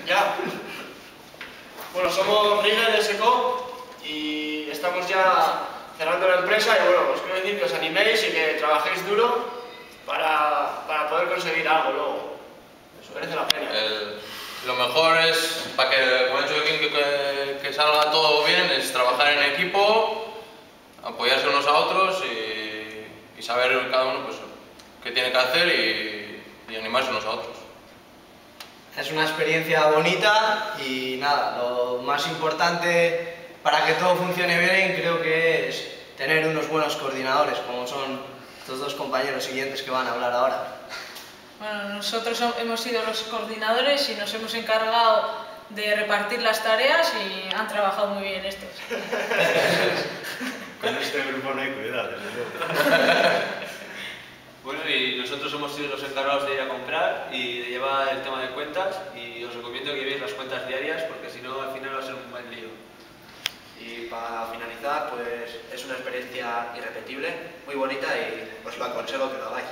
Ya. Bueno, somos Rigel de SECO y estamos ya cerrando la empresa y bueno, os quiero decir que os animéis y que trabajéis duro para poder conseguir algo luego. Eso merece la pena. Lo mejor es, para que, como ha dicho Joaquín, que salga todo bien, es trabajar en equipo, apoyarse unos a otros y saber cada uno pues, qué tiene que hacer y animarse unos a otros. Es una experiencia bonita y nada, lo más importante para que todo funcione bien creo que es tener unos buenos coordinadores, como son estos dos compañeros siguientes que van a hablar ahora. Bueno, nosotros hemos sido los coordinadores y nos hemos encargado de repartir las tareas y han trabajado muy bien estos. Con este grupo no hay cuidado, desde luego. Bueno, y nosotros hemos sido los encargados de ir a comprar y de llevar el tema de cuentas y os recomiendo que llevéis las cuentas diarias porque si no al final va a ser un buen lío. Y para finalizar, pues es una experiencia irrepetible, muy bonita y os lo aconsejo que lo hagáis.